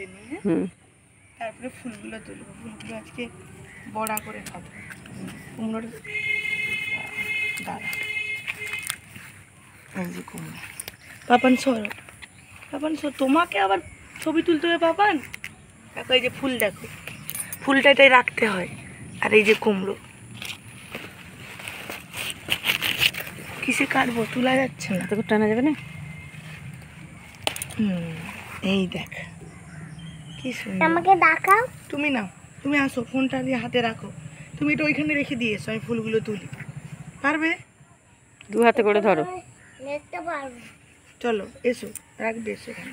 তুলে নিই, হ্যাঁ? তারপরে ফুলগুলো তুলবো। ফুলগুলো আজকে বড়া করে খাবো। কুমড়োর দাঁড়া, এই যে কুমড়ো। পাপান সরো, পাপান সর, তোমাকে আবার ছবি তুলতে হবে পাপান। দেখো এই যে ফুল, দেখো ফুলটা এটাই রাখতে হয়। আর এই যে কুমড়ো, কিসে কাটবো, তোলা যাচ্ছে না, তোকে টানা যাবে না। এই দেখ কি সুন্দর। আমাকে দেখাও। তুমি নাও, তুমি আসো, ফোনটা দিয়ে হাতে রাখো। তুমি এটা ওইখানে রেখে দিয়ে এসো, আমি ফুলগুলো তুলি। পারবে? 2 হাতে করে ধরো। দেখতে পারবো। চলো এসো, রাখবে এসো এখানে।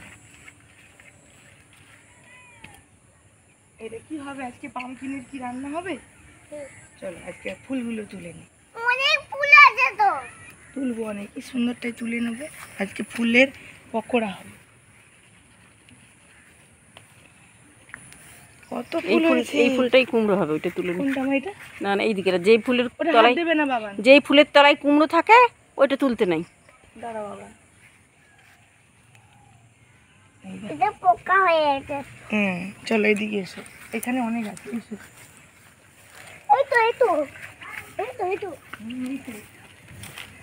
এটা কি হবে আজকে? পামকিনের কি রান্না হবে? চলো আজকে ফুলগুলো তুলে নিই। অনেক ফুল আছে তো। তুলবো অনেক, কি সুন্দরটাই তুলে নেবো। আজকে ফুলের পকোড়া হবে। কত ফুল হয়েছে। এই ফুলটাই কুমড়ো হবে, ওইটা তুলে নি। কোনটা মা এটা? না না, এইদিকে যেই ফুলের ওটা হাত তলায়, দেবে না বাবা। যেই ফুলের তলায় কুমড়ো থাকে ওইটা তুলতে নাই। দাঁড়া বাবা। এটা পোকা হয়ে গেছে। চলো এইদিকে এসো, এখানে অনেক আছে, এসো। এই তো এই তো এই তো এই তো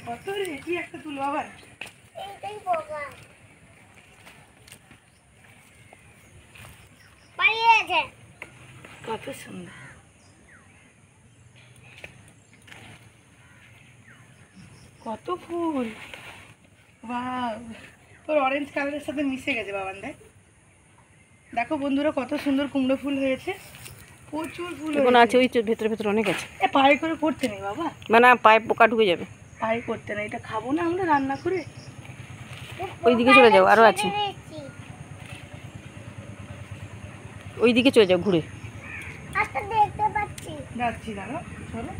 কত রে, কি একটা তুলো আবার। এইটাই পোকা পালিয়ে গেছে। কত সুন্দর। কত ফুল, বাহ! তোর অরেঞ্জ কালারের সাথে মিশে গেছে বাবান। দেখ, দেখো বন্ধুরা কত সুন্দর কুমড়ো ফুল হয়েছে। প্রচুর ফুল এখন আছে, হয়েছে। ওই ভেতরে ভেতরে অনেক আছে। পায়ে করে করতে নেই বাবা, মানে পায়ে পোকা ঢুকে যাবে। পায়ে করতে নেই। এটা খাবো না আমরা রান্না করে। ওইদিকে চলে যাও, আরো আছে। ওইদিকে চলে যাও ঘুরে। আচ্ছা দেখতে পাচ্ছি। যাচ্ছি, দাঁড়াও, চলো।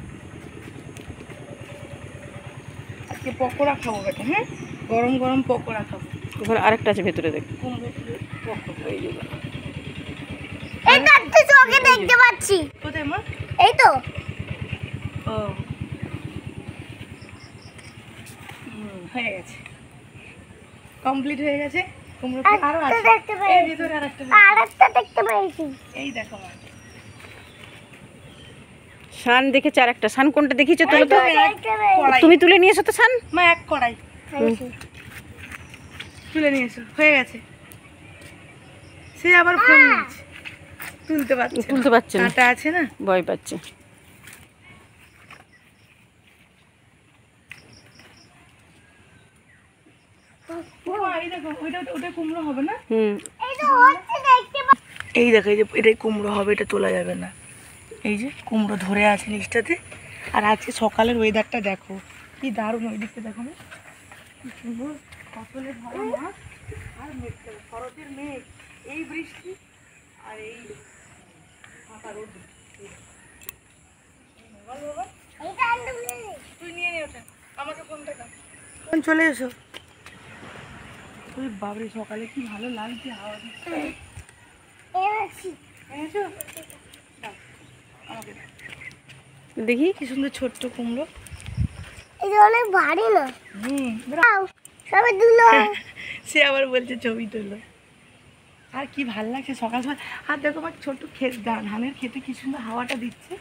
আজকে পকোড়া খাবো বেটা, হ্যাঁ? গরম গরম পকোড়া খাবো। ওখানে আরেকটা আছে ভেতরে, দেখ। কুমড়ো ফুলের পকোড়া। এই যে এই তো একটা চোখে দেখতে পাচ্ছি। কোথায় মা? এই তো ও, হয়ে গেছে, কমপ্লিট হয়ে গেছে। কুমড়ো ফুল আরো আরেকটা আছে। দেখতে পেয়েছি। এই ভিতরে আরেকটা আছে। আরেকটা দেখতে পেয়েছি। এই দেখো মা, শান দেখেছে আরেকটা। শান কোনটা দেখিয়েছো? তুলে তো, দেখতে পেয়েছি। কড়াই। তুমি তুলে নিয়ে এসো তো শান। মা এক কড়াই তুলে নিয়ে এসো, হয়ে গেছে। সে আবার ফোন নিচ্ছে, তুলতে পারছে না। তুলতে পারছে না, কাঁটা আছে না। ভয় পাচ্ছে। এই দেখো, ওটা কুমড়ো হবে না। এই তো হচ্ছে দেখতে পাচ্ছি। এই দেখো, এই যে এটাই কুমড়ো হবে, এটা তোলা যাবে না। এই যে কুমড়ো ধরে আছে নিচটাতে। আর আজকে সকালের ওয়েদারটা দেখো, কি দারুণ। ওই দিকটা দেখো না, কি সুন্দর ফসলে ভরা মাঠ। আর মেঘটা, শরতের মেঘ, এই বৃষ্টি আর এই ফাঁকা রোদ। বল বাবা, এইটা আনতে ভুলে গেছি। তুই নিয়ে নে ওটা, আমাকে ফোনটা দাও। চলে এসো। ওই বাবরে, সকালে কি ভালো লাগছে হাওয়া দিচ্ছে। এনেছি। এনেছো? দাও, আমাকে দাও। দেখি কি সুন্দর ছোট্ট কুমড়ো। এটা অনেক ভারী না। দাও। দাও, সবাই দুলো। সে আবার বলছে ছবি তোলো। আর কি ভাল লাগছে সকাল সকাল। আর দেখো আমার ছোট্ট ক্ষেত, ধানের খেতে কি সুন্দর হাওয়াটা দিচ্ছে।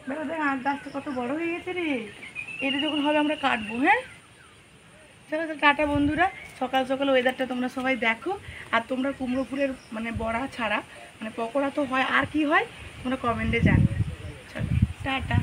দেখো দেখ, আখ গাছটা কত বড় হয়ে গেছে রে। এটা যখন হবে আমরা কাটবো, হ্যাঁ? চলো তো, টাটা বন্ধুরা। সকাল সকাল ওয়েদারটা তোমরা সবাই দেখো। আর তোমরা কুমড়ো ফুলের মানে বড়া ছাড়া মানে পকোড়া তো হয়, আর কি হয় তোমরা কমেন্টে জানিও। চলো টাটা।